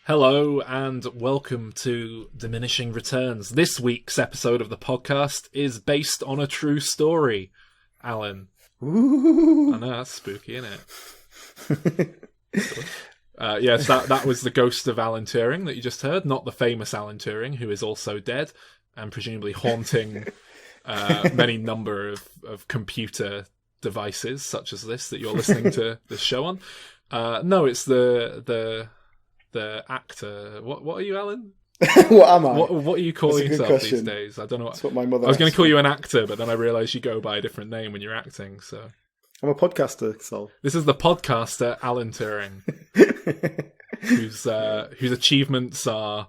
Hello and welcome to Diminishing Returns. This week's episode of the podcast is based on a true story. Alan. Ooh. I know, that's spooky, isn't it? Yes, that was the ghost of Alan Turing that you just heard, not the famous Alan Turing, who is also dead and presumably haunting many number of computer devices such as this that you're listening to this show on. No, it's the actor. What are you, Alan? What am I? What are you calling yourself question. these days? I don't know. That's what my mother. I was going to call you an actor, but then I realised you go by a different name when you're acting. So I'm a podcaster. So this is the podcaster Alan Turing, whose achievements are.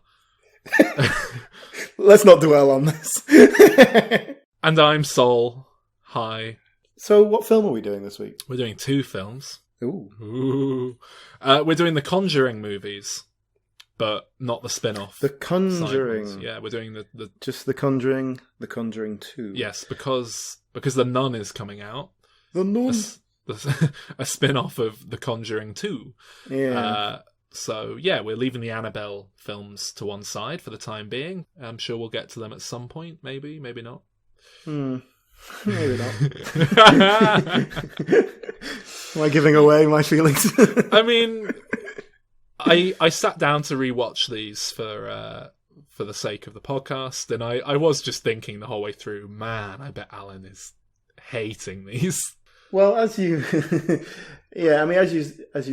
Let's not dwell on this. And I'm Sol. Hi. So, what film are we doing this week? We're doing two films. Ooh. We're doing the Conjuring movies, but not the spin-off. The Conjuring. Sideways. Yeah, we're doing the just the Conjuring 2. Yes, because The Nun is coming out. The Nun. A spin-off of The Conjuring 2. Yeah. So, yeah, we're leaving the Annabelle films to one side for the time being. I'm sure we'll get to them at some point, maybe not. Maybe not. Am I giving away my feelings? I mean, I sat down to rewatch these for the sake of the podcast, and I was just thinking the whole way through, man, I bet Alan is hating these. Well, as you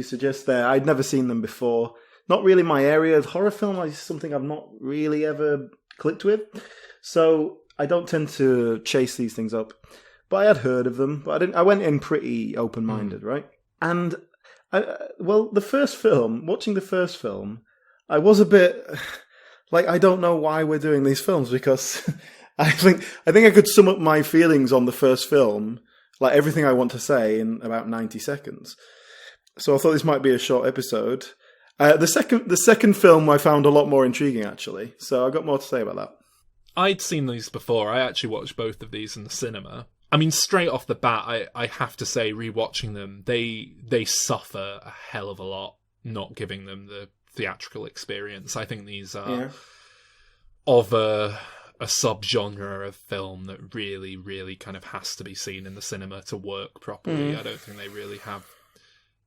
suggest there, I'd never seen them before. Not really my area. Horror film is something I've not really ever clicked with, so I don't tend to chase these things up. But I had heard of them, but I went in pretty open-minded, right? And watching the first film, I was a bit like, I don't know why we're doing these films, because I think I could sum up my feelings on the first film, like everything I want to say, in about 90 seconds. So I thought this might be a short episode. The second film I found a lot more intriguing, actually. So I got more to say about that. I'd seen these before. I actually watched both of these in the cinema. I mean, straight off the bat, I have to say, rewatching them, they suffer a hell of a lot not giving them the theatrical experience. I think these are of a subgenre of film that really, really kind of has to be seen in the cinema to work properly. I don't think they really have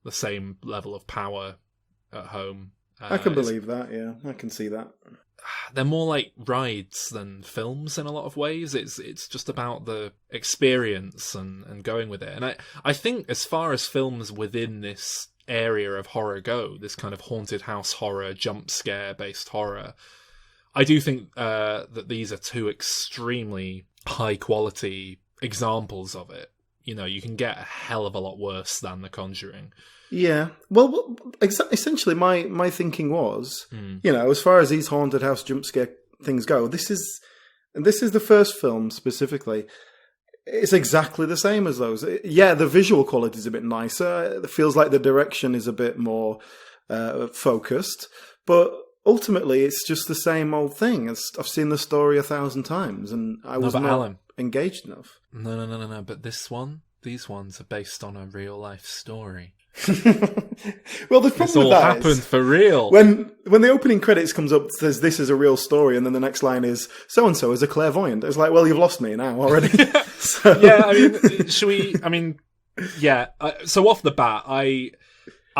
the same level of power at home. I can believe that, yeah. I can see that. They're more like rides than films in a lot of ways. It's just about the experience and going with it. And I think as far as films within this area of horror go, this kind of haunted house horror, jump scare based horror, I do think that these are two extremely high quality examples of it. You know, you can get a hell of a lot worse than The Conjuring. Yeah. Well, essentially, my thinking was, as far as these haunted house jump scare things go, this is the first film specifically. It's exactly the same as those. Yeah, the visual quality is a bit nicer. It feels like the direction is a bit more focused, but ultimately, it's just the same old thing. I've seen the story 1,000 times, and I was not engaged enough. No. But these ones are based on a real life story. Well, the problem this all with that happened is, for real. When the opening credits comes up, it says this is a real story, and then the next line is so and so is a clairvoyant. It's like, well, you've lost me now already. Yeah, I mean, should we? I mean, yeah. So off the bat, I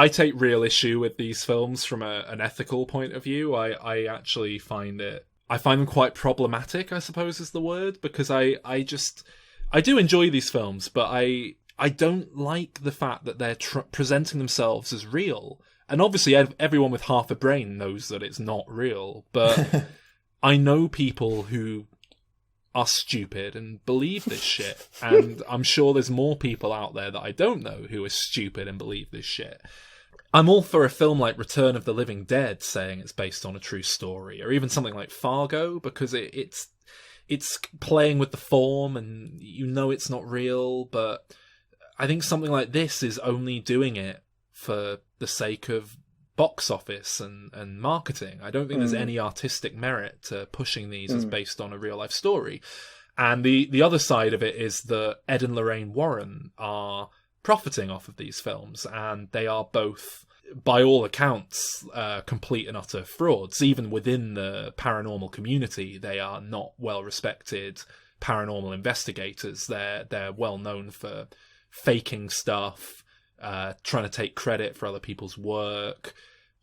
take real issue with these films from an ethical point of view. I actually find them quite problematic, I suppose is the word, because I do enjoy these films, but I don't like the fact that they're presenting themselves as real. And obviously everyone with half a brain knows that it's not real, but I know people who are stupid and believe this shit. And I'm sure there's more people out there that I don't know who are stupid and believe this shit. I'm all for a film like Return of the Living Dead saying it's based on a true story, or even something like Fargo, because it's playing with the form and you know it's not real, but I think something like this is only doing it for the sake of box office and marketing. I don't think there's any artistic merit to pushing these as based on a real life story. And the other side of it is that Ed and Lorraine Warren are profiting off of these films, and they are both by all accounts, complete and utter frauds. Even within the paranormal community, they are not well-respected paranormal investigators. They're well known for faking stuff, trying to take credit for other people's work,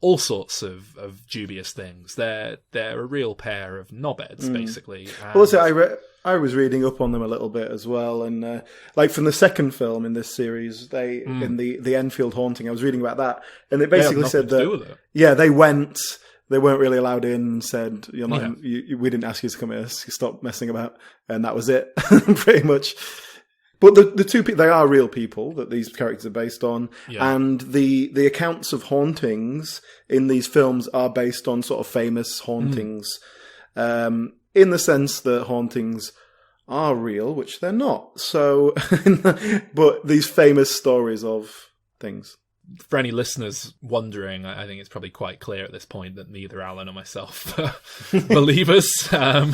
all sorts of dubious things. They're a real pair of knobheads, basically. And... Also, I was reading up on them a little bit as well, and like from the second film in this series, they in the Enfield haunting, I was reading about that, and they basically said that they went. They weren't really allowed in and said, "You're not. We didn't ask you to come here. So stop messing about," and that was it, pretty much. But the two people, they are real people that these characters are based on, and the accounts of hauntings in these films are based on sort of famous hauntings, in the sense that hauntings are real, which they're not. So, but these famous stories of things. For any listeners wondering, I think it's probably quite clear at this point that neither Alan or myself are believers. I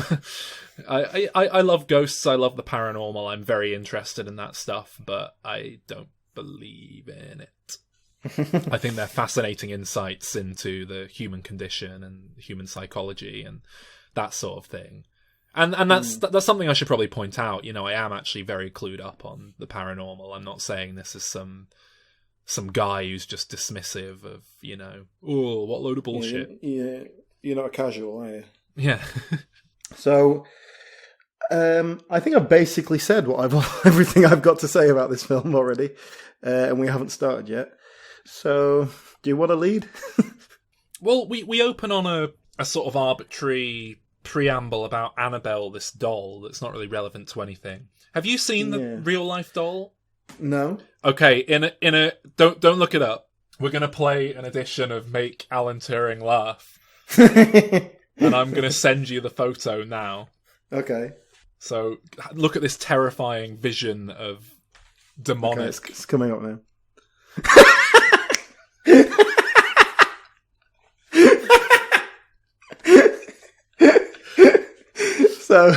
love ghosts, I love the paranormal, I'm very interested in that stuff, but I don't believe in it. I think they're fascinating insights into the human condition and human psychology and that sort of thing. And that's something I should probably point out. You know, I am actually very clued up on the paranormal. I'm not saying this is some guy who's just dismissive of, you know, oh, what load of bullshit. Yeah, you're not a casual, are you? Yeah. So, I think I've basically said everything I've got to say about this film already, and we haven't started yet. So, do you want to lead? Well, we open on a sort of arbitrary preamble about Annabelle, this doll that's not really relevant to anything. Have you seen the real life doll? No. Okay, in a don't look it up. We're gonna play an edition of Make Alan Turing Laugh, and I'm gonna send you the photo now. Okay. So look at this terrifying vision of demonic. Okay, it's coming up now. So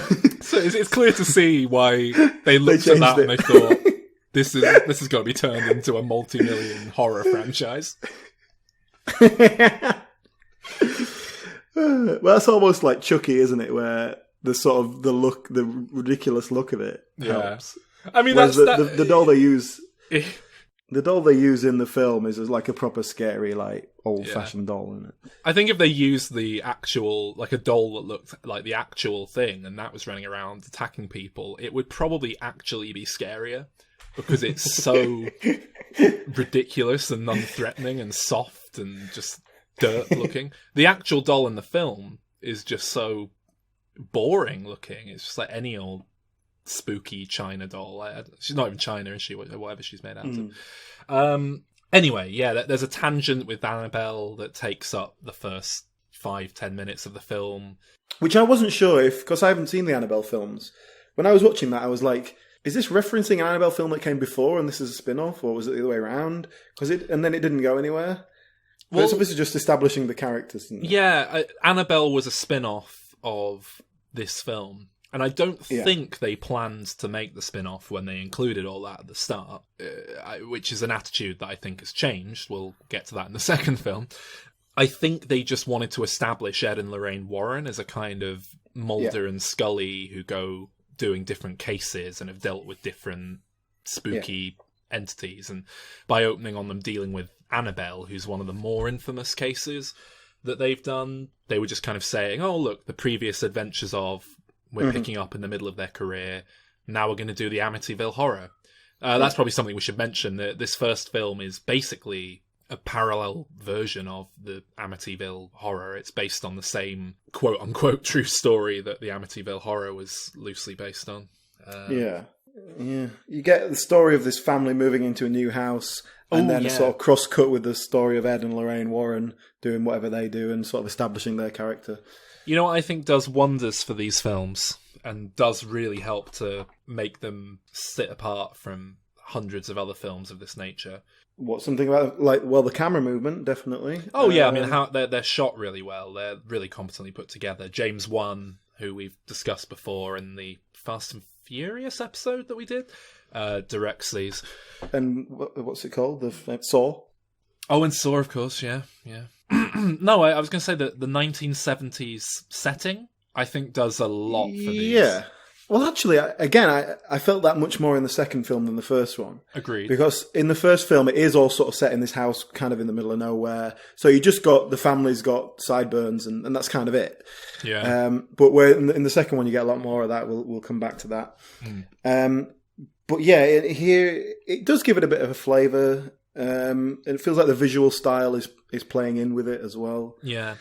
it's clear to see why they looked at that and they thought, this is going to be turned into a multi-million horror franchise. Well, that's almost like Chucky, isn't it? Where the sort of the ridiculous look of it helps. I mean, whereas the doll they use. The doll they use in the film is like a proper scary, like old-fashioned doll, isn't it? I think if they used the actual, like a doll that looked like the actual thing, and that was running around attacking people, it would probably actually be scarier because it's so ridiculous and non-threatening and soft and just dirt-looking. The actual doll in the film is just so boring-looking. It's just like any old spooky China doll. She's not even China, is she? Whatever she's made out of. Anyway, yeah, there's a tangent with Annabelle that takes up the first 5-10 minutes of the film, which I wasn't sure if, because I haven't seen the Annabelle films. When I was watching that, I was like, is this referencing an Annabelle film that came before and this is a spin-off, or was it the other way around? And then it didn't go anywhere. Well, it's obviously just establishing the characters. Yeah, Annabelle was a spin-off of this film. And I don't think they planned to make the spin-off when they included all that at the start, which is an attitude that I think has changed. We'll get to that in the second film. I think they just wanted to establish Ed and Lorraine Warren as a kind of Mulder and Scully who go doing different cases and have dealt with different spooky entities. And by opening on them dealing with Annabelle, who's one of the more infamous cases that they've done, they were just kind of saying, oh, look, the previous adventures of... We're picking up in the middle of their career. Now we're going to do the Amityville Horror. That's probably something we should mention. That this first film is basically a parallel version of the Amityville Horror. It's based on the same quote-unquote true story that the Amityville Horror was loosely based on. Yeah. You get the story of this family moving into a new house, and then a sort of cross-cut with the story of Ed and Lorraine Warren doing whatever they do and sort of establishing their character. You know what I think does wonders for these films and does really help to make them sit apart from hundreds of other films of this nature? What, something about, the camera movement, definitely. Oh, yeah, I mean, how they're shot really well. They're really competently put together. James Wan, who we've discussed before in the Fast and Furious episode that we did, directs these. And what's it called? The Saw? Oh, and Saw, of course, yeah. No, I was going to say that the 1970s setting, I think, does a lot for these. Yeah. Well, actually, I felt that much more in the second film than the first one. Agreed. Because in the first film, it is all sort of set in this house kind of in the middle of nowhere. So you just got, the family's got sideburns and that's kind of it. Yeah. But where in the second one, you get a lot more of that. We'll come back to that. But yeah, here, it does give it a bit of a flavour. It feels like the visual style is playing in with it as well. Yeah.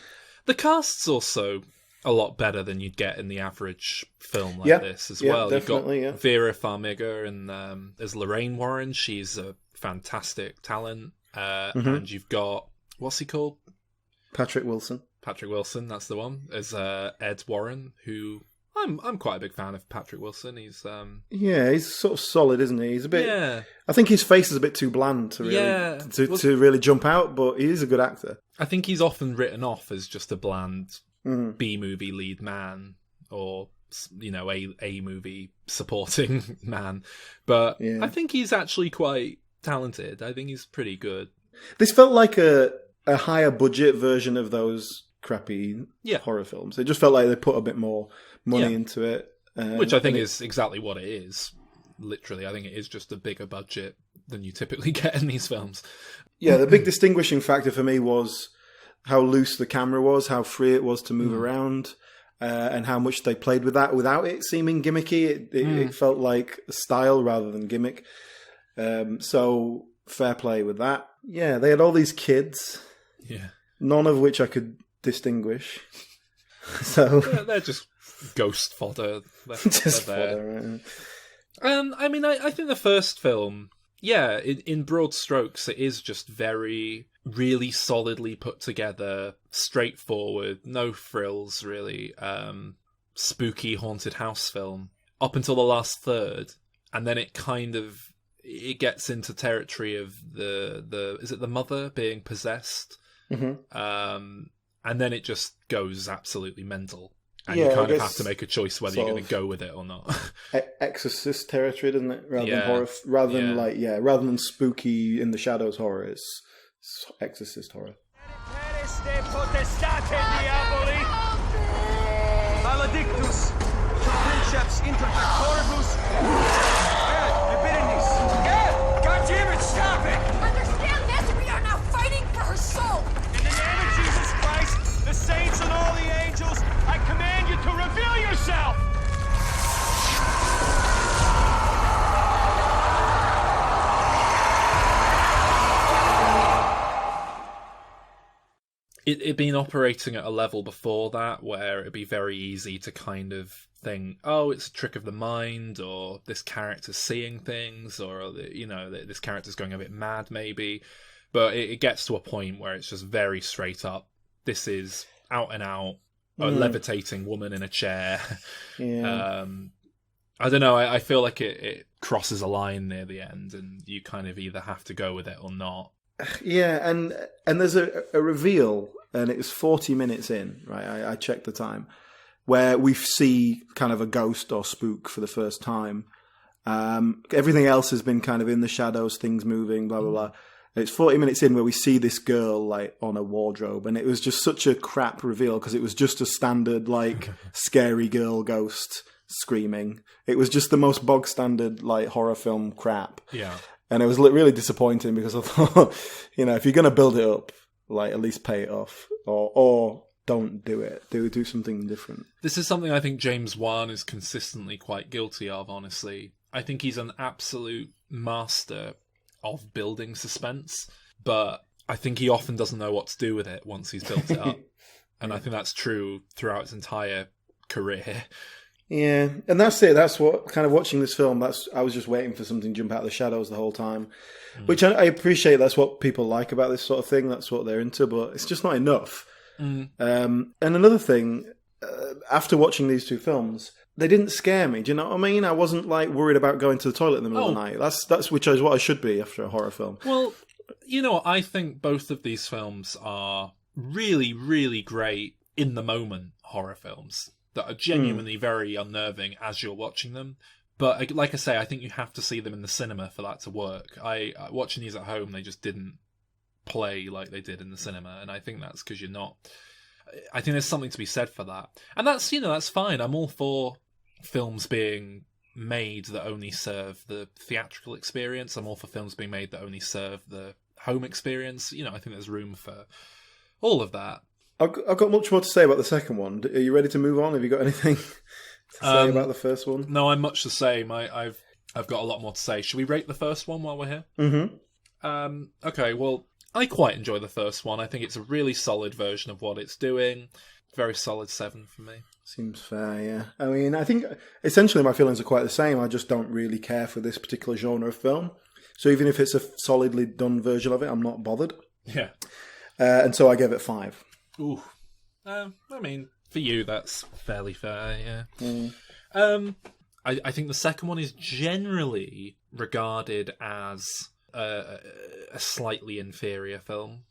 The cast's also a lot better than you'd get in the average film like this as well. You've got Vera Farmiga and as Lorraine Warren. She's a fantastic talent. And you've got, what's he called? Patrick Wilson. Patrick Wilson, that's the one. As Ed Warren, who I'm quite a big fan of Patrick Wilson. He's he's sort of solid, isn't he? He's a bit. Yeah. I think his face is a bit too bland to really to really jump out, but he is a good actor. I think he's often written off as just a bland B-movie lead man, or a movie supporting man. But I think he's actually quite talented. I think he's pretty good. This felt like a higher budget version of those crappy horror films. It just felt like they put a bit more money into it. Which I think is exactly what it is. Literally, I think it is just a bigger budget than you typically get in these films. Yeah, the big distinguishing factor for me was how loose the camera was, how free it was to move around, and how much they played with that without it seeming gimmicky. It felt like style rather than gimmick. So fair play with that. Yeah, they had all these kids. Yeah. None of which I could distinguish. So they're just ghost fodder. Just fodder, right? I mean, I think the first film, in broad strokes, it is just very, really solidly put together, straightforward, no frills, really. Spooky haunted house film up until the last third, and then it kind of gets into territory of the is it the mother being possessed, and then it just goes absolutely mental. And you kind of have to make a choice whether you're going to go with it or not. Exorcist territory, doesn't it? Rather than horror, rather than spooky in the shadows horror, it's exorcist horror. Maledictus, princeps inter factoribus. God damn it, stop it! Understand this? We are now fighting for her soul. In the name of Jesus Christ, the saints and all the angels, I command you to reveal yourself! It'd been operating at a level before that where it'd be very easy to kind of think, oh, it's a trick of the mind, or this character's seeing things, or, this character's going a bit mad, maybe. But it gets to a point where it's just very straight up. This is out and out, a levitating woman in a chair. Yeah. I don't know, I feel like it crosses a line near the end, and you kind of either have to go with it or not. Yeah, and there's a reveal, and it was 40 minutes in, right? I checked the time, where we see kind of a ghost or spook for the first time. Everything else has been kind of in the shadows, things moving, blah, blah, blah. And it's 40 minutes in where we see this girl like on a wardrobe, and it was just such a crap reveal because it was just a standard like scary girl ghost screaming. It was just the most bog standard like horror film crap. Yeah. And it was really disappointing because I thought, if you're going to build it up, like at least pay it off, or don't do it. Do something different. This is something I think James Wan is consistently quite guilty of, honestly. I think he's an absolute master of building suspense, but I think he often doesn't know what to do with it once he's built it up. And I think that's true throughout his entire career. Yeah, and that's it. That's what kind of watching this film. I was just waiting for something to jump out of the shadows the whole time, which I appreciate. That's what people like about this sort of thing. That's what they're into, but it's just not enough. And another thing, after watching these two films, they didn't scare me. Do you know what I mean? I wasn't like worried about going to the toilet in the middle of the night. That's which is what I should be after a horror film. Well, I think both of these films are really, really great in the moment horror films that are genuinely very unnerving as you're watching them. But like I say, I think you have to see them in the cinema for that to work. Watching these at home, they just didn't play like they did in the cinema, and I think that's because you're not. I think there's something to be said for that, and that's that's fine. I'm all for films being made that only serve the theatrical experience. I'm all for films being made that only serve the home experience. I think there's room for all of that. I've got much more to say about the second one. Are you ready to move on? Have you got anything to say about the first one? No, I'm much the same. I've got a lot more to say. Should we rate the first one while we're here? Mm-hmm. Okay, well, I quite enjoy the first one. I think it's a really solid version of what it's doing. Very solid 7 for me. Seems fair, yeah. I mean, I think essentially my feelings are quite the same. I just don't really care for this particular genre of film. So even if it's a solidly done version of it, I'm not bothered. Yeah. And so I gave it 5. Ooh. I mean, for you, that's fairly fair, yeah. I think the second one is generally regarded as a slightly inferior film,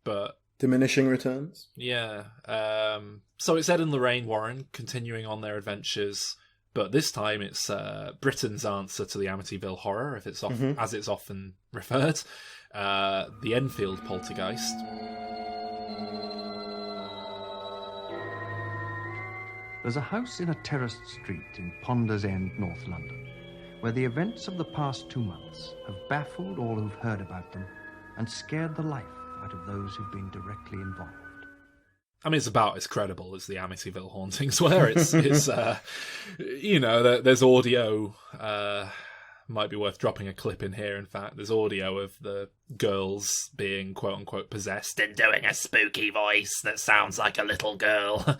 but... Diminishing Returns? Yeah. So it's Ed and Lorraine Warren continuing on their adventures, but this time it's Britain's answer to the Amityville Horror, if it's as it's often referred, the Enfield Poltergeist. There's a house in a terraced street in Ponders End, North London, where the events of the past 2 months have baffled all who've heard about them and scared the life out of those who've been directly involved. I mean, it's about as credible as the Amityville hauntings were. It's there's audio. Might be worth dropping a clip in here, in fact. There's audio of the girls being quote-unquote possessed and doing a spooky voice that sounds like a little girl.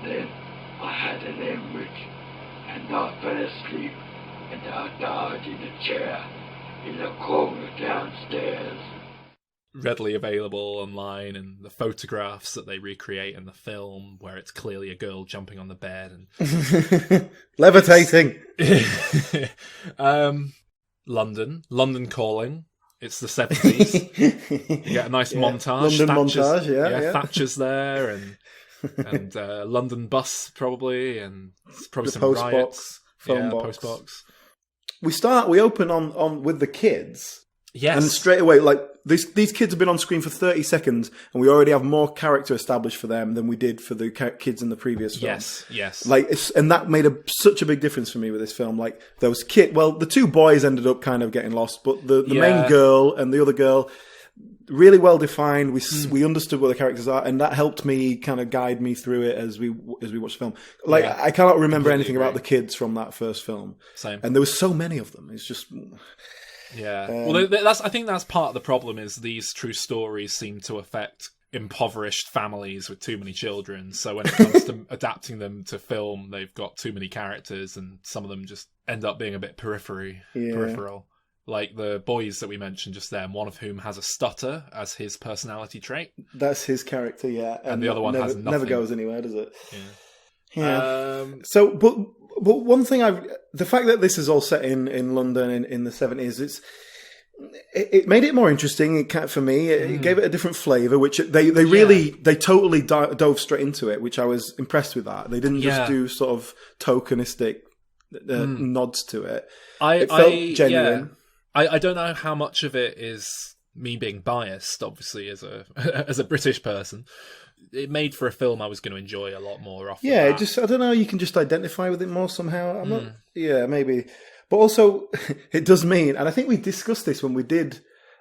Then I had an hemorrhage, and I fell asleep, and I died in a chair in the corner downstairs. Readily available online, and the photographs that they recreate in the film, where it's clearly a girl jumping on the bed and levitating. London Calling. It's the 70s. You get a nice montage. London montage, yeah. Thatcher's there, and London bus probably, and probably the some post riots. Phone box. Post box. We open on with the kids. Yes. And straight away, like, these kids have been on screen for 30 seconds, and we already have more character established for them than we did for the kids in the previous film. Yes. Like, and that made such a big difference for me with this film. Like, those the 2 boys ended up kind of getting lost, but the main girl and the other girl, really well defined. We understood what the characters are, and that helped me kind of guide me through it as we watched the film. Like, I cannot remember anything about the kids from that first film. Same. And there was so many of them. It's just... Yeah. Well, I think that's part of the problem, is these true stories seem to affect impoverished families with too many children. So when it comes to adapting them to film, they've got too many characters, and some of them just end up being a bit peripheral. Like the boys that we mentioned just then, one of whom has a stutter as his personality trait. That's his character, yeah. And the other one has nothing. Never goes anywhere, does it? Yeah. So, but one thing the fact that this is all set in London in the 70s, it made it more interesting for me. It gave it a different flavour, which they totally dove straight into it, which I was impressed with that. They didn't just do sort of tokenistic nods to it. It felt genuine. Yeah. I don't know how much of it is me being biased, obviously, as a British person. It made for a film I was going to enjoy a lot more often. Yeah, I don't know, you can just identify with it more somehow. I'm not, maybe. But also, it does mean, and I think we discussed this when we did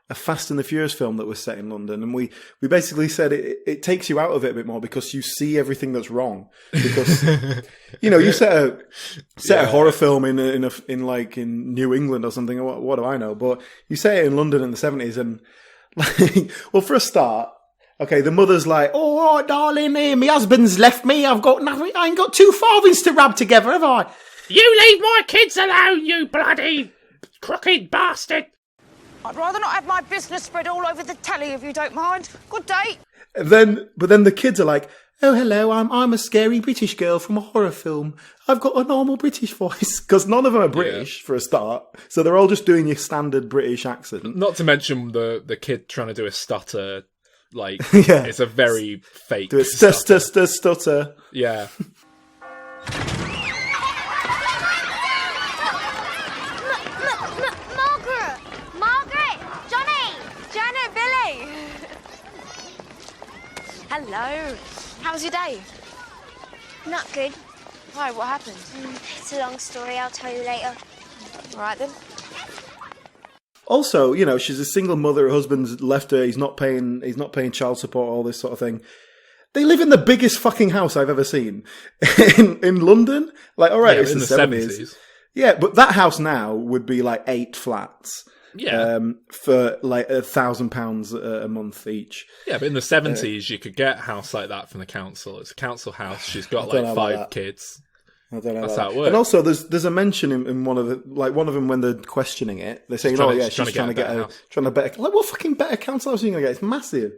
a Fast and the Furious film that was set in London, and we basically said it takes you out of it a bit more because you see everything that's wrong. Because you set a horror film in New England or something. What do I know? But you set it in London in the 70s, and well, for a start. Okay, the mother's like, "Oh, darling, my husband's left me. I've got nothing. I ain't got 2 farthings to rub together, have I?" You leave my kids alone, you bloody crooked bastard! I'd rather not have my business spread all over the telly if you don't mind. Good day. But then the kids are like, "Oh, hello, I'm a scary British girl from a horror film. I've got a normal British voice." Because none of them are British for a start, so they're all just doing your standard British accent. Not to mention the kid trying to do a stutter. Like, it's a very fake do it stutter. Yeah. Margaret! Johnny! Janet, Hello. How was your day? Not good. Why, what happened? It's a long story. I'll tell you later. All right, then. Also, you know, she's a single mother. Her husband's left her. He's not paying child support. All this sort of thing. They live in the biggest fucking house I've ever seen in London. Like, all right, it's the 70s. Yeah, but that house now would be like 8 flats. Yeah. For like £1,000 a month each. Yeah, but in the 70s, you could get a house like that from the council. It's a council house. She's got like 5 kids. I don't know. That's how it works. And also, there's a mention in one of them when they're questioning it. They're saying, she's trying to get a better. Like, what fucking better council house are you going to get? It's massive,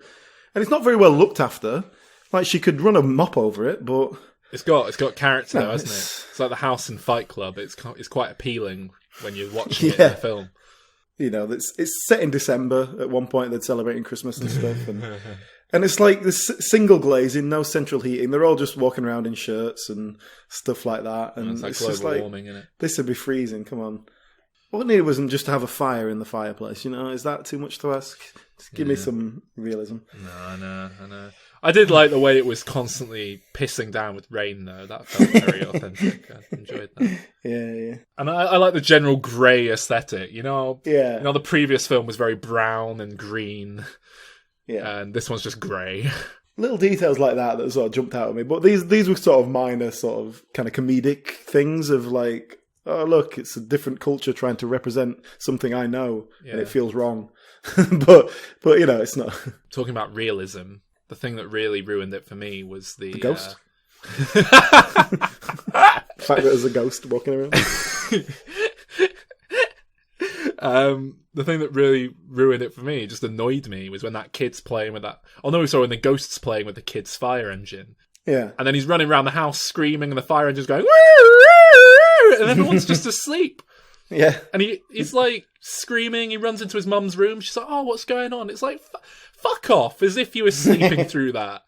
and it's not very well looked after. Like, she could run a mop over it, but it's got character, though, hasn't it? It's like the house in Fight Club. It's quite appealing when you're watching it in the film. You know, it's set in December. At one point, they're celebrating Christmas and stuff, and it's like this single glazing, no central heating. They're all just walking around in shirts and stuff like that. And it's just global like, warming, isn't it? This would be freezing. Come on, what I needed wasn't just to have a fire in the fireplace. You know, is that too much to ask? Just give me some realism. No, I know. I did like the way it was constantly pissing down with rain, though. That felt very authentic. I enjoyed that. Yeah. And I like the general grey aesthetic. You know, Yeah. You know, the previous film was very brown and green. Yeah. And this one's just grey. Little details like that sort of jumped out at me. But these were sort of minor, sort of kind of comedic things of like, oh, look, it's a different culture trying to represent something I know, and it feels wrong. but you know, it's not. Talking about realism, the thing that really ruined it for me was the ghost. The fact that there's a ghost walking around. The thing that really ruined it for me, just annoyed me, was when that kid's playing with that. Oh no, sorry, when the ghost's playing with the kid's fire engine. Yeah. And then he's running around the house screaming, and the fire engine's going, woo, and everyone's just asleep. Yeah. And he's like screaming, he runs into his mum's room, she's like, oh, what's going on? It's like, fuck off, as if you were sleeping through that.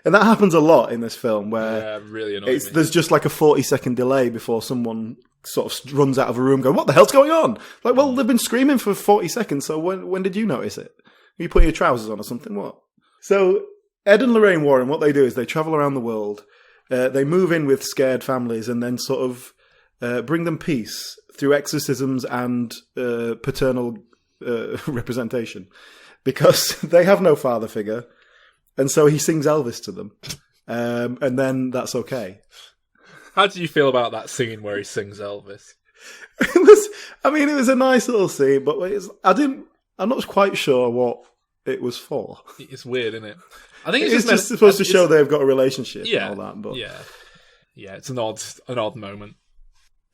And that happens a lot in this film, where really annoys me. There's just like a 40-second delay before someone sort of runs out of a room going, what the hell's going on? Like, well, they've been screaming for 40 seconds, so when did you notice it? Are you putting your trousers on or something? What? So, Ed and Lorraine Warren, what they do is they travel around the world, they move in with scared families and then sort of bring them peace through exorcisms and paternal representation. Because they have no father figure, and so he sings Elvis to them. And then that's okay. How did you feel about that scene where he sings Elvis? It was a nice little scene, but I'm not quite sure what it was for. It's weird, isn't it? I think it's just supposed to show they've got a relationship and all that. But yeah, it's an odd moment.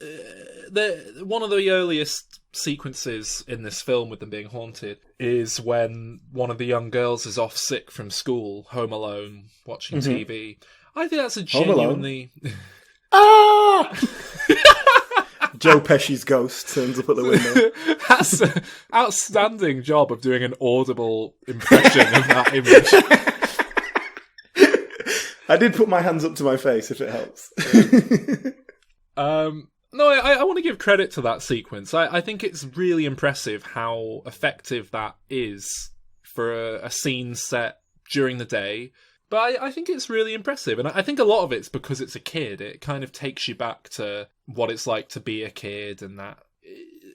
One of the earliest sequences in this film with them being haunted is when one of the young girls is off sick from school, home alone, watching TV. I think that's a genuinely... Ah! Joe Pesci's ghost turns up at the window. That's an outstanding job of doing an audible impression of that image. I did put my hands up to my face, if it helps. No, I want to give credit to that sequence. I think it's really impressive how effective that is for a scene set during the day. But I think it's really impressive. And I think a lot of it's because it's a kid. It kind of takes you back to what it's like to be a kid, and that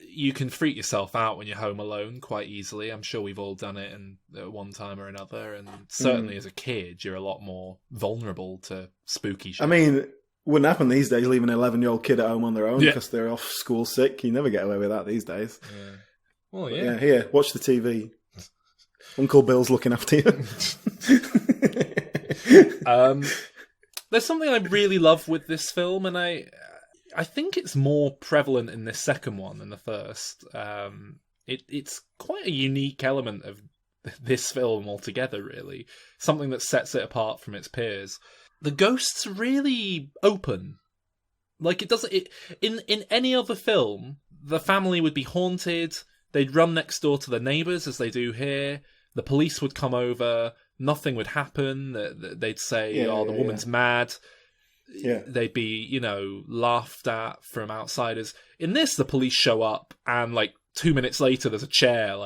you can freak yourself out when you're home alone quite easily. I'm sure we've all done it at one time or another. And certainly as a kid, you're a lot more vulnerable to spooky shit. I mean, wouldn't happen these days, leaving an 11-year-old kid at home on their own because they're off school sick. You never get away with that these days. Yeah. Well, yeah. Yeah, here, watch the TV. Uncle Bill's looking after you. There's something I really love with this film, and I think it's more prevalent in this second one than the first. It's quite a unique element of this film altogether, really. Something that sets it apart from its peers. The ghost's really open. Like, it doesn't... In any other film, the family would be haunted, they'd run next door to the neighbours, as they do here, the police would come over, nothing would happen, they'd say, the woman's mad. Yeah. They'd be, laughed at from outsiders. In this, the police show up, and, 2 minutes later, there's a chair,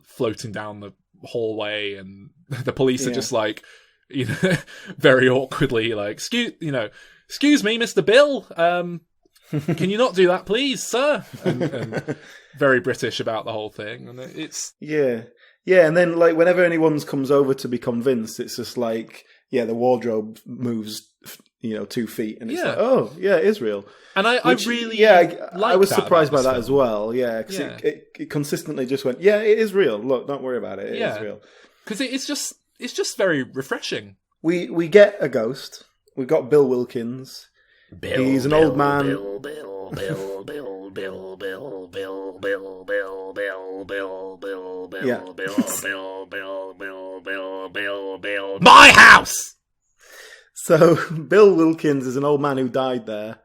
floating down the hallway, and the police are just like, very awkwardly, like, excuse me, Mr. Bill, can you not do that, please, sir? And very British about the whole thing, and it's yeah. And then like whenever anyone comes over to be convinced, it's just like, the wardrobe moves, 2 feet, and it's like, oh yeah, it is real. And I really, I was surprised by that film as well. Yeah, because it consistently just went, it is real. Look, don't worry about it. It is real. Because it's just very refreshing. We get a ghost. We've got Bill Wilkins. He's an old man. My house! So, Bill Wilkins is an old man who died there,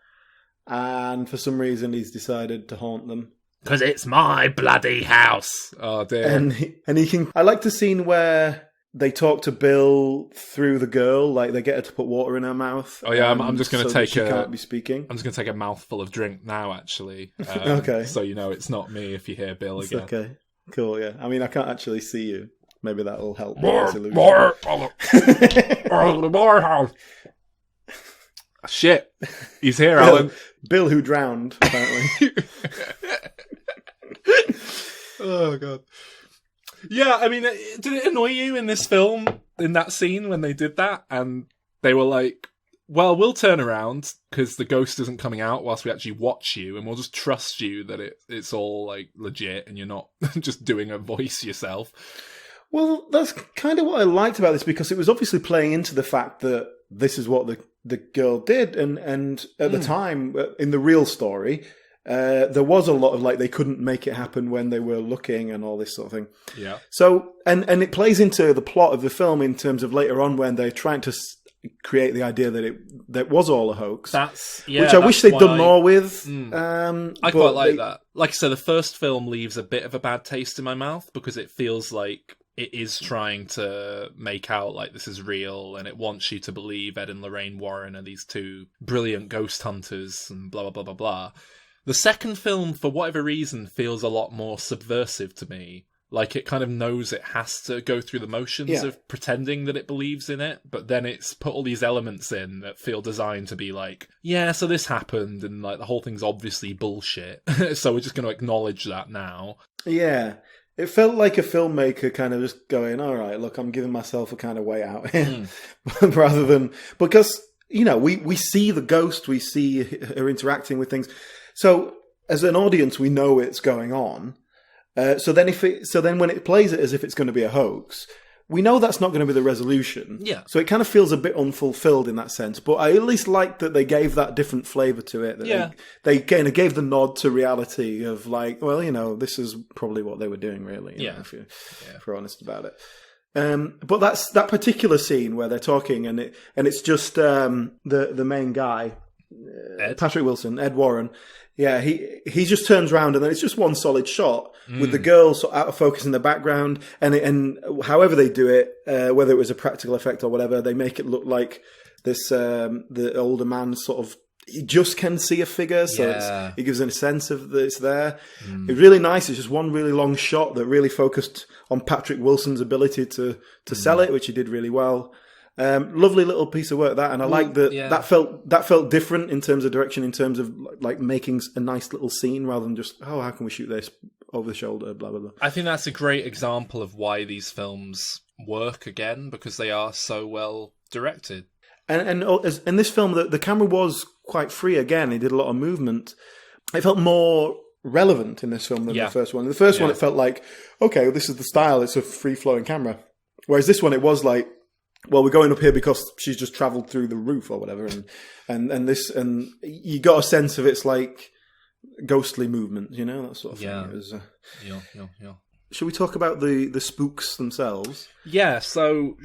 and for some reason he's decided to haunt them. Because it's my bloody house. Oh, dear. And he can... I like the scene where they talk to Bill through the girl, like they get her to put water in her mouth. Oh yeah, I'm just going to take she can't be speaking. I'm just going to take a mouthful of drink now, actually. Okay. So it's not me if you hear Bill again. Okay, cool, yeah. I mean, I can't actually see you. Maybe that'll help. More house. Shit. He's here, Alan. Bill who drowned, apparently. Oh, God. Yeah, I mean, did it annoy you in this film, in that scene, when they did that? And they were like, well, we'll turn around, because the ghost isn't coming out whilst we actually watch you, and we'll just trust you that it's all, like, legit, and you're not just doing a voice yourself. Well, that's kind of what I liked about this, because it was obviously playing into the fact that this is what the girl did, and at the time, in the real story... there was a lot of like they couldn't make it happen when they were looking and all this sort of thing. Yeah. So and it plays into the plot of the film in terms of later on when they're trying to create the idea that was all a hoax. Which I wish they'd done more with. I quite like that. Like I said, the first film leaves a bit of a bad taste in my mouth because it feels like it is trying to make out like this is real, and it wants you to believe Ed and Lorraine Warren are these two brilliant ghost hunters and blah blah blah blah blah. The second film, for whatever reason, feels a lot more subversive to me. Like, it kind of knows it has to go through the motions of pretending that it believes in it, but then it's put all these elements in that feel designed to be like, yeah, so this happened, and like the whole thing's obviously bullshit, so we're just going to acknowledge that now. Yeah. It felt like a filmmaker kind of just going, all right, look, I'm giving myself a kind of way out here. Rather than... Because, we see the ghost, we see her interacting with things... So, as an audience, we know it's going on. So then when it plays it as if it's going to be a hoax, we know that's not going to be the resolution. Yeah. So it kind of feels a bit unfulfilled in that sense. But I at least like that they gave that different flavour to it. That they kind of gave the nod to reality of like, well, this is probably what they were doing, really. If you're honest about it. But that's that particular scene where they're talking, and it's just the main guy, Patrick Wilson, Ed Warren. Yeah, he just turns around and then it's just one solid shot with the girl sort of out of focus in the background, and however they do it, whether it was a practical effect or whatever, they make it look like this the older man sort of you just can see a figure, so it gives a sense of that it's there. It's really nice. It's just one really long shot that really focused on Patrick Wilson's ability to sell it, which he did really well. Lovely little piece of work that, and I like that. Yeah. That felt different in terms of direction, in terms of like making a nice little scene rather than just how can we shoot this over the shoulder, blah blah blah. I think that's a great example of why these films work again, because they are so well directed. And in this film, the camera was quite free again. It did a lot of movement. It felt more relevant in this film than the first one. In the first one, it felt like, okay, this is the style. It's a free-flowing camera. Whereas this one, it was like, well, we're going up here because she's just travelled through the roof or whatever, and you got a sense of it's like ghostly movement, that sort of thing. It was, yeah. Should we talk about the spooks themselves? Yeah. So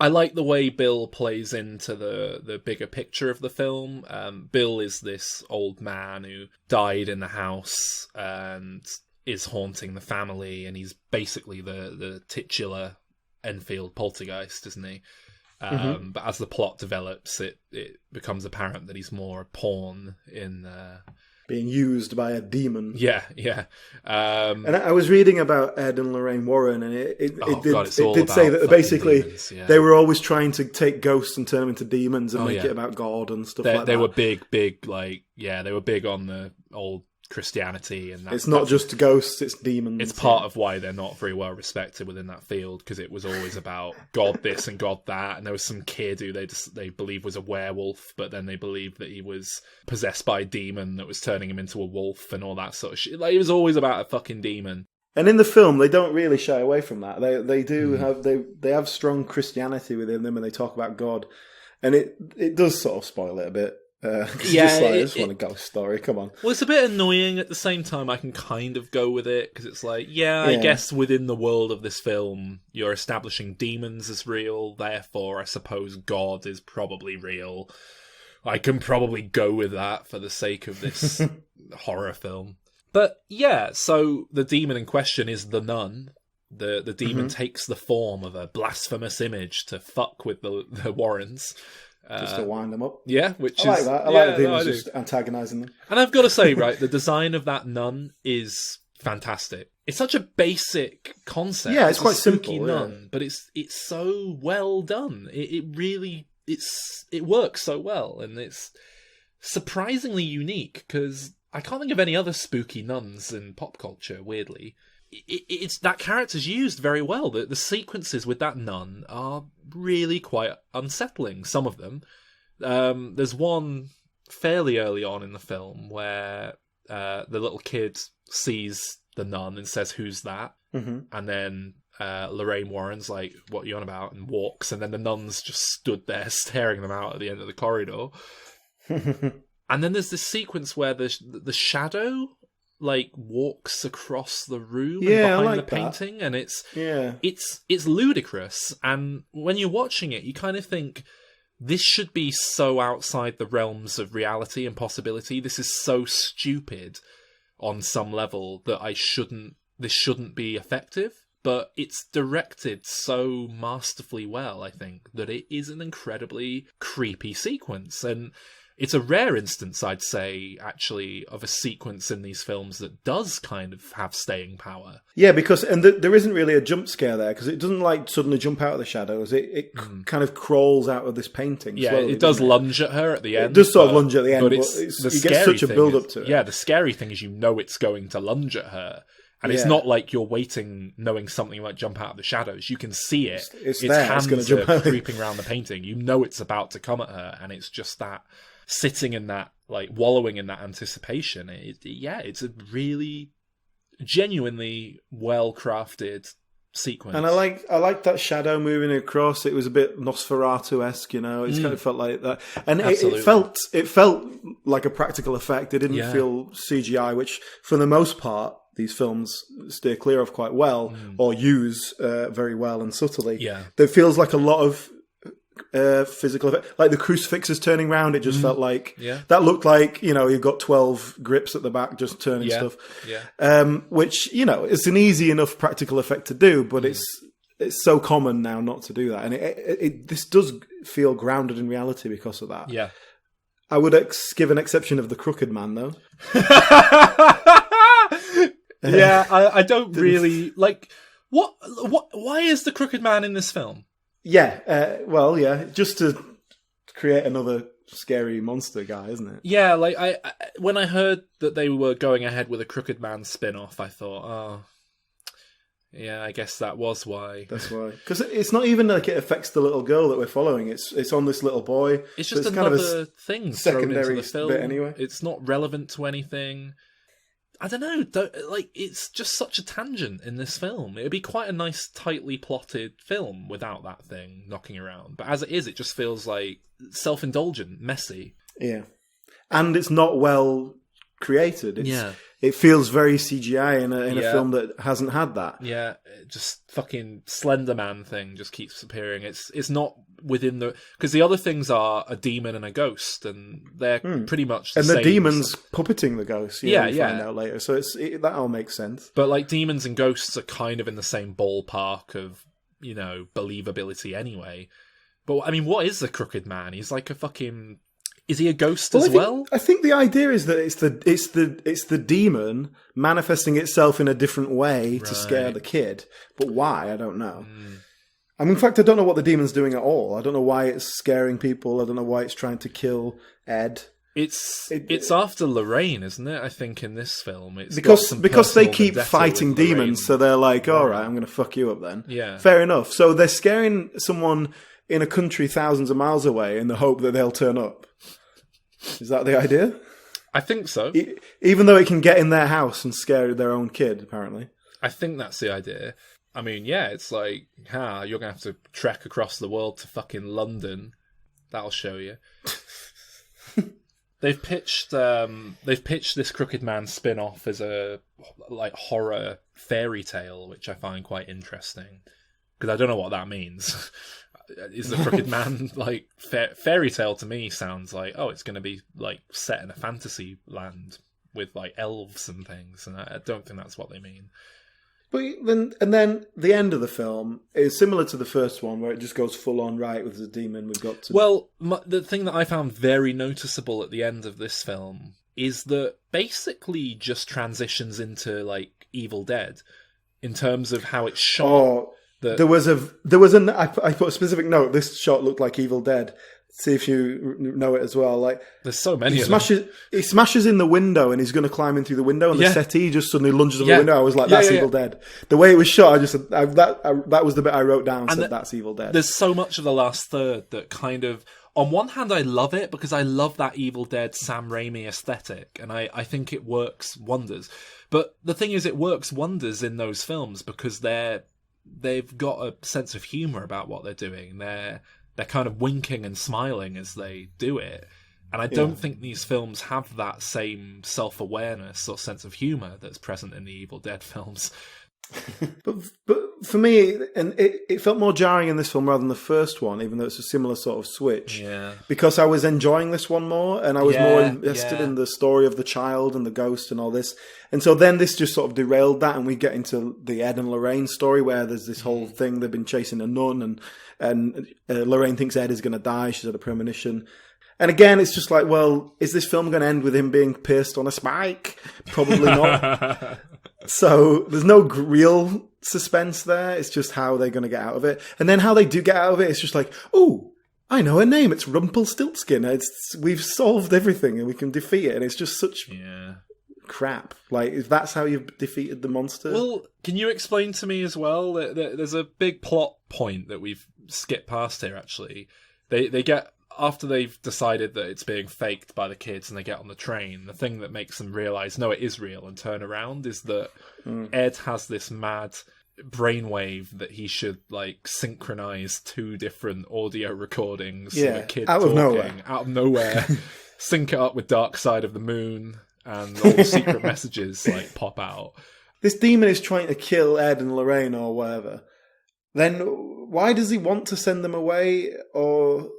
I like the way Bill plays into the bigger picture of the film. Bill is this old man who died in the house and is haunting the family, and he's basically the titular Enfield poltergeist, isn't he? But as the plot develops, it becomes apparent that he's more a pawn in being used by a demon. Yeah. And I was reading about Ed and Lorraine Warren, and it did about say that basically demons, they were always trying to take ghosts and turn them into demons and make yeah. it about God and stuff like that. They were big, they were big on the old Christianity, and it's not just ghosts, it's demons. It's part of why they're not very well respected within that field, because it was always about God this and God that, and there was some kid who they believed was a werewolf, but then they believed that he was possessed by a demon that was turning him into a wolf and all that sort of shit. Like, it was always about a fucking demon. And in the film, they don't really shy away from that. They do have they have strong Christianity within them, and they talk about God, and it does sort of spoil it a bit. I just want a ghost story. Come on. Well, it's a bit annoying at the same time. I can kind of go with it because it's like, I guess within the world of this film, you're establishing demons as real. Therefore, I suppose God is probably real. I can probably go with that for the sake of this horror film. But yeah, so the demon in question is the nun. The demon takes the form of a blasphemous image to fuck with the Warrens. Just to wind them up. Yeah, which I like is... that. I like the demons just antagonising them. And I've got to say, right, the design of that nun is fantastic. It's such a basic concept. Yeah, it's quite spooky simple. nun, but it's so well done. It really... It works so well, and it's surprisingly unique, because I can't think of any other spooky nuns in pop culture, weirdly. It's that character's used very well. The sequences with that nun are really quite unsettling, some of them. There's one fairly early on in the film where the little kid sees the nun and says, "Who's that?" And then Lorraine Warren's like, "What are you on about?" and walks, and then the nun's just stood there staring them out at the end of the corridor. And then there's this sequence where the shadow walks across the room and behind the painting, and it's ludicrous. And when you're watching it, you kind of think, this should be so outside the realms of reality and possibility. This is so stupid on some level that this shouldn't be effective. But it's directed so masterfully well, I think, that it is an incredibly creepy sequence. And it's a rare instance, I'd say, actually, of a sequence in these films that does kind of have staying power. Yeah, because there isn't really a jump scare there, because it doesn't suddenly jump out of the shadows. It kind of crawls out of this painting. Yeah, slowly, it does lunge at her at the end. It does sort of lunge at the end, but you get such a build up to it. Yeah, the scary thing is it's going to lunge at her. And it's not like you're waiting, knowing something might jump out of the shadows. You can see it. Its hands going to jump are out. creeping around the painting. You know it's about to come at her, and it's just that sitting in that, wallowing in that anticipation. It's a really genuinely well-crafted sequence. And I like that shadow moving across. It was a bit Nosferatu-esque, It kind of felt like that, and it felt like a practical effect. It didn't feel CGI, which for the most part these films steer clear of quite well, or use very well and subtly. Yeah, there feels like a lot of physical effect, like the crucifixes turning round. It just felt like that looked like you've got 12 grips at the back just turning stuff. Which it's an easy enough practical effect to do, but it's so common now not to do that, and this does feel grounded in reality because of that. Yeah, I would give an exception of the Crooked Man, though. Yeah, I don't really like what. Why is the Crooked Man in this film? Yeah, just to create another scary monster guy, isn't it? Yeah, I when I heard that they were going ahead with a Crooked Man spin-off, I thought, yeah, I guess that was why. That's why. Because it's not even like it affects the little girl that we're following. It's on this little boy. It's just so another kind of thing secondary thrown into the film. Bit anyway. It's not relevant to anything. I don't know. It's just such a tangent in this film. It'd be quite a nice, tightly plotted film without that thing knocking around. But as it is, it just feels like self-indulgent, messy. Yeah, and it's not well created. It feels very CGI in a film that hasn't had that. Yeah, just fucking Slender Man thing just keeps appearing. It's not within the... Because the other things are a demon and a ghost, and they're pretty much the same. And the demon's puppeting the ghost. You find out later. So that all makes sense. But demons and ghosts are kind of in the same ballpark of, believability anyway. But, I mean, what is the Crooked Man? He's like a fucking... Is he a ghost as well? I think the idea is that it's the demon manifesting itself in a different way to scare the kid. But why? I don't know. I mean, in fact, I don't know what the demon's doing at all. I don't know why it's scaring people. I don't know why it's trying to kill Ed. It's after Lorraine, isn't it? I think in this film, it's because they keep fighting demons, so they're like, "All right, I'm going to fuck you up then." Yeah, fair enough. So they're scaring someone in a country thousands of miles away in the hope that they'll turn up. Is that the idea? I think so. Even though it can get in their house and scare their own kid, apparently. I think that's the idea. I mean, yeah, it's like, you're going to have to trek across the world to fucking London. That'll show you. They've pitched this Crooked Man spin-off as a like horror fairy tale, which I find quite interesting because I don't know what that means. Is the Crooked Man like fairy tale? To me sounds like, oh, it's going to be like set in a fantasy land with like elves and things, and I don't think that's what they mean. But then the end of the film is similar to the first one, where it just goes full on right with the demon. We've got to. Well, the thing that I found very noticeable at the end of this film is that basically just transitions into like Evil Dead in terms of how it's shot. Oh, there was I put a specific note. This shot looked like Evil Dead. See if you know it as well. Like, there's so many. He smashes in the window, and he's going to climb in through the window, and the settee just suddenly lunges on the window. I was like, "That's Evil Dead." The way it was shot, I just said that was the bit I wrote down. And said, "That's Evil Dead." There's so much of the last third that kind of, on one hand, I love it because I love that Evil Dead Sam Raimi aesthetic, and I think it works wonders. But the thing is, it works wonders in those films because they've got a sense of humour about what they're doing. They're kind of winking and smiling as they do it. And I don't think these films have that same self-awareness or sense of humour that's present in the Evil Dead films. But for me, and it felt more jarring in this film rather than the first one, even though it's a similar sort of switch. Yeah. Because I was enjoying this one more, and I was more invested in the story of the child and the ghost and all this. And so then this just sort of derailed that, and we get into the Ed and Lorraine story, where there's this whole thing, they've been chasing a nun, and Lorraine thinks Ed is going to die, she's had a premonition. And again, it's just like, well, is this film going to end with him being pierced on a spike? Probably not. So there's no real suspense there. It's just how they're going to get out of it. And then how they do get out of it, it's just like, oh, I know her name. It's Rumpelstiltskin. We've solved everything and we can defeat it. And it's just such crap. Like, if that's how you've defeated the monster. Well, can you explain to me as well that there's a big plot point that we've skipped past here, actually. They get... After they've decided that it's being faked by the kids and they get on the train, the thing that makes them realise, no, it is real, and turn around is that Ed has this mad brainwave that he should, like, synchronise two different audio recordings of a kid out of nowhere, sync it up with Dark Side of the Moon, and all the secret messages, like, pop out. This demon is trying to kill Ed and Lorraine or whatever. Then why does he want to send them away, or...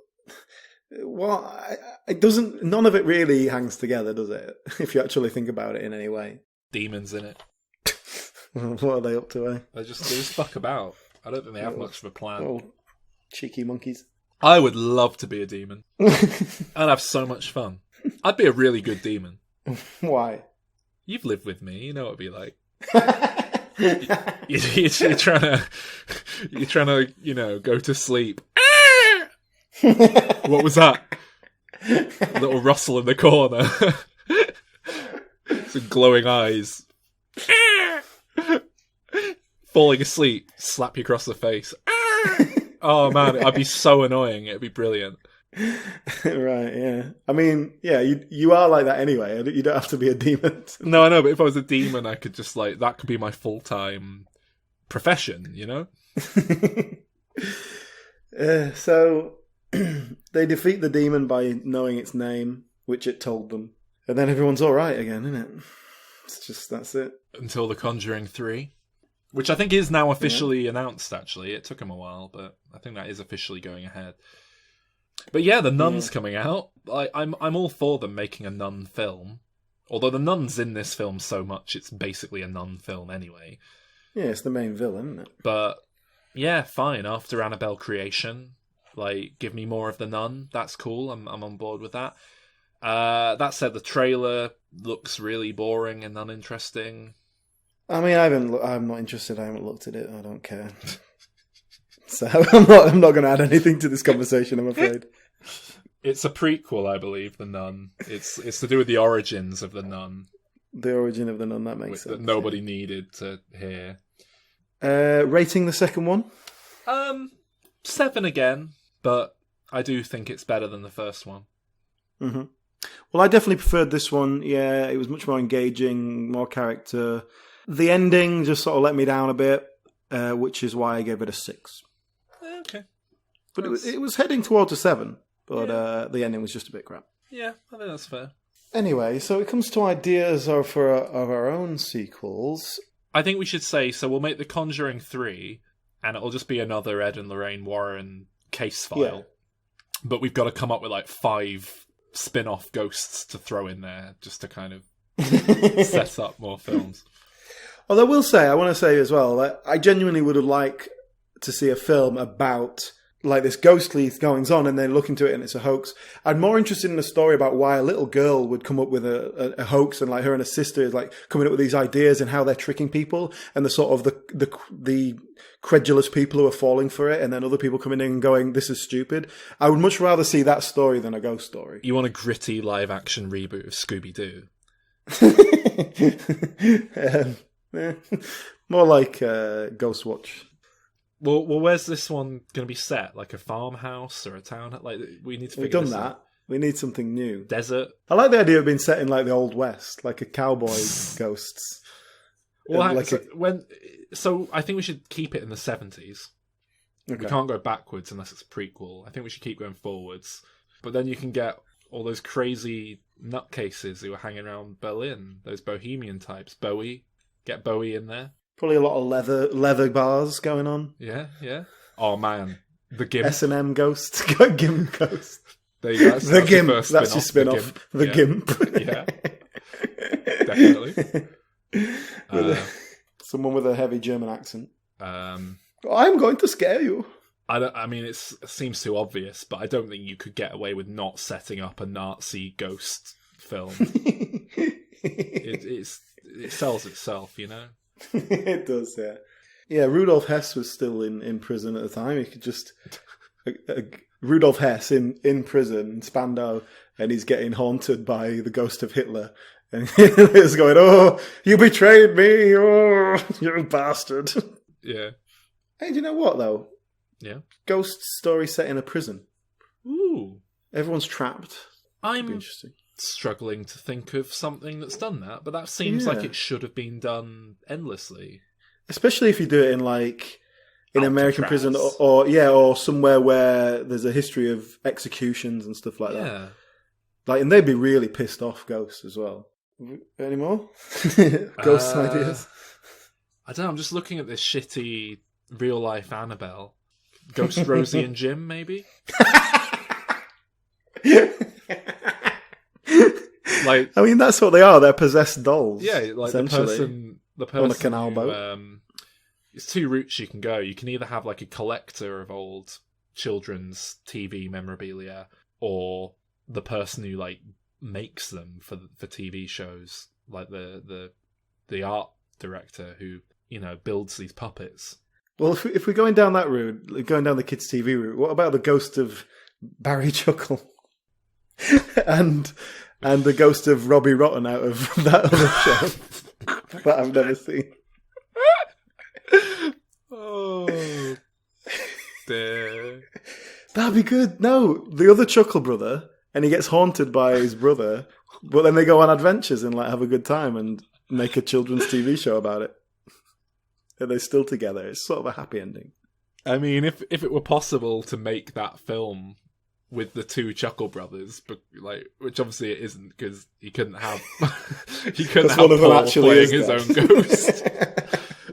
Well, it doesn't. None of it really hangs together, does it? If you actually think about it in any way. Demons in it. What are they up to? They just fuck about. I don't think they have much of a plan. Oh, cheeky monkeys. I would love to be a demon. I'd have so much fun. I'd be a really good demon. Why? You've lived with me. You know what it'd be like. You're trying to, you know, go to sleep. What was that? A little rustle in the corner. Some glowing eyes. Falling asleep, slap you across the face. Oh man, I'd be so annoying. It'd be brilliant. Right, yeah. I mean, yeah, you are like that anyway. You don't have to be a demon. No, I know, but if I was a demon, I could just, like, that could be my full-time profession, you know? So... they defeat the demon by knowing its name, which it told them. And then everyone's alright again, isn't it? It's just, that's it. Until the Conjuring 3. Which I think is now officially announced, actually. It took them a while, but I think that is officially going ahead. But yeah, the Nun's coming out. I'm all for them making a Nun film. Although the Nun's in this film so much, it's basically a Nun film anyway. Yeah, it's the main villain, isn't it? But, yeah, fine. After Annabelle Creation... Like, give me more of The Nun. That's cool. I'm on board with that. That said, the trailer looks really boring and uninteresting. I mean, I'm not interested. I haven't looked at it. I don't care. So I'm not going to add anything to this conversation, I'm afraid. It's a prequel, I believe, The Nun. It's to do with the origins of The Nun. The origin of The Nun, that makes sense. That nobody needed to hear. Rating the second one? 7 again, but I do think it's better than the first one. Mm-hmm. Well, I definitely preferred this one. Yeah, it was much more engaging, more character. The ending just sort of let me down a bit, which is why I gave it a 6. Okay. But it was heading towards a 7, but the ending was just a bit crap. Yeah, I think that's fair. Anyway, so it comes to ideas of our own sequels. I think we should say, so we'll make The Conjuring 3, and it'll just be another Ed and Lorraine Warren case file. Yeah. But we've got to come up with like 5 spin-off ghosts to throw in there just to kind of set up more films. Although I want to say as well, that I genuinely would have liked to see a film about like this ghostly goings on and then look into it and it's a hoax. I'm more interested in a story about why a little girl would come up with a hoax, and like her and her sister is like coming up with these ideas and how they're tricking people, and the sort of the credulous people who are falling for it, and then other people coming in and going, this is stupid. I would much rather see that story than a ghost story. You want a gritty live action reboot of Scooby-Doo? More like Ghost Watch. Well, where's this one going to be set? Like a farmhouse or a town? Like, we need to figure We've this done that. out. We need something new. Desert? I like the idea of being set in like the Old West, like a cowboy ghosts. Well, so I think we should keep it in the 70s. Okay. We can't go backwards unless it's a prequel. I think we should keep going forwards. But then you can get all those crazy nutcases who are hanging around Berlin, those bohemian types. Bowie. Get Bowie in there. Probably a lot of leather bars going on. Yeah. Oh man, the Gimp. S&M Ghost. Gimp Ghost. There you go. The Gimp. That's your spin-off. The Gimp. Yeah. Definitely. Someone with a heavy German accent. I'm going to scare you. I mean, it seems too obvious, but I don't think you could get away with not setting up a Nazi ghost film. It sells itself, you know? It does, yeah. Yeah, Rudolf Hess was still in prison at the time. He could just... Rudolf Hess in prison, Spandau, and he's getting haunted by the ghost of Hitler. And he's going, oh, you betrayed me! Oh, you're a bastard. Yeah. Hey, do you know what, though? Yeah. Ghost story set in a prison. Ooh. Everyone's trapped. I'm interesting. Struggling to think of something that's done that, but that seems like it should have been done endlessly. Especially if you do it in like in American prison or somewhere where there's a history of executions and stuff like that. Like, and they'd be really pissed off, ghosts as well. Any more ghost ideas? I don't know. I'm just looking at this shitty real life Annabelle. Ghost Rosie and Jim, maybe. Like, I mean, that's what they are. They're possessed dolls. Yeah, like the person on a canal boat. It's 2 routes you can go. You can either have like a collector of old children's TV memorabilia, or the person who like makes them for TV shows, like the art director who, you know, builds these puppets. Well, if we're going down that route, going down the kids' TV route, what about the ghost of Barry Chuckle and the ghost of Robbie Rotten out of that other show that I've never seen? Oh, dear. That'd be good. No, the other Chuckle brother, and he gets haunted by his brother, but then they go on adventures and like have a good time and make a children's TV show about it. And they're still together. It's sort of a happy ending. I mean, if it were possible to make that film with the 2 Chuckle brothers, but like, which obviously it isn't, because he couldn't have Paul playing his own ghost.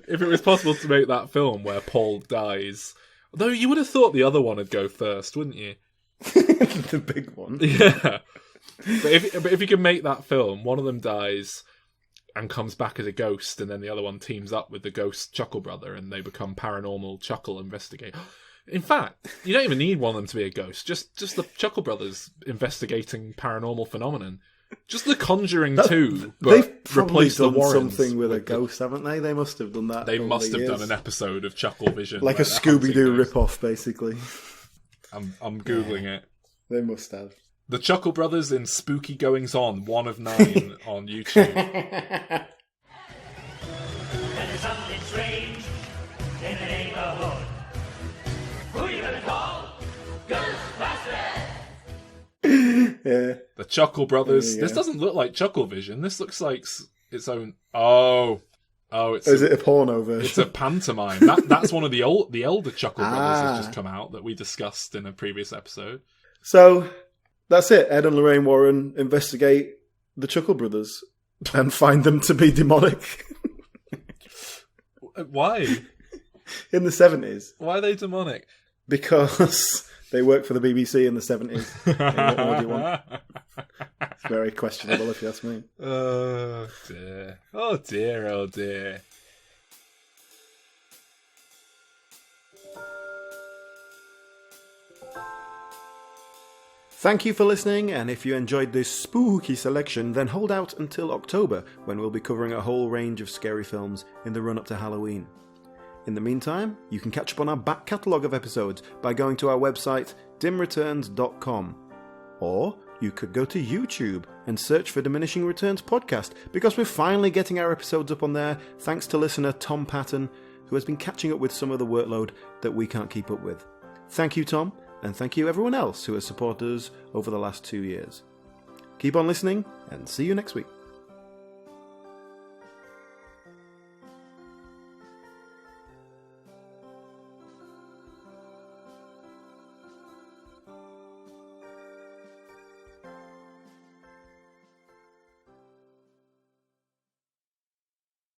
If it was possible to make that film where Paul dies, though, you would have thought the other one would go first, wouldn't you? The big one, yeah. But if you can make that film, one of them dies and comes back as a ghost, and then the other one teams up with the ghost Chuckle brother, and they become paranormal Chuckle investigators. In fact, you don't even need one of them to be a ghost. Just the Chuckle Brothers investigating paranormal phenomenon. Just the Conjuring 2, but they've probably replace the done Warrens something with a ghost, haven't they? They must have done that. They over must the have years. done an episode of Chuckle Vision, like a where they're hunting Scooby-Doo ghosts. rip-off, basically. I'm googling it. They must have. The Chuckle Brothers in Spooky Goings On, 1 of 9 on YouTube. There's something strange in the neighborhood. Who you gonna call? Ghostbusters! Yeah. The Chuckle Brothers. Yeah. This doesn't look like Chuckle Vision. This looks like its own. Oh, Is it a porno version? It's a pantomime. That's one of the elder Chuckle Brothers that just come out that we discussed in a previous episode. So that's it. Ed and Lorraine Warren investigate the Chuckle Brothers and find them to be demonic. Why? In the 70s. Why are they demonic? Because they worked for the BBC in the 70s. What more do you want? It's very questionable, if you ask me. Oh dear. Oh dear, oh dear. Thank you for listening, and if you enjoyed this spooky selection, then hold out until October, when we'll be covering a whole range of scary films in the run-up to Halloween. In the meantime, you can catch up on our back catalogue of episodes by going to our website, dimreturns.com. Or you could go to YouTube and search for Diminishing Returns podcast, because we're finally getting our episodes up on there, thanks to listener Tom Patton, who has been catching up with some of the workload that we can't keep up with. Thank you, Tom, and thank you everyone else who has supported us over the last 2 years. Keep on listening, and see you next week.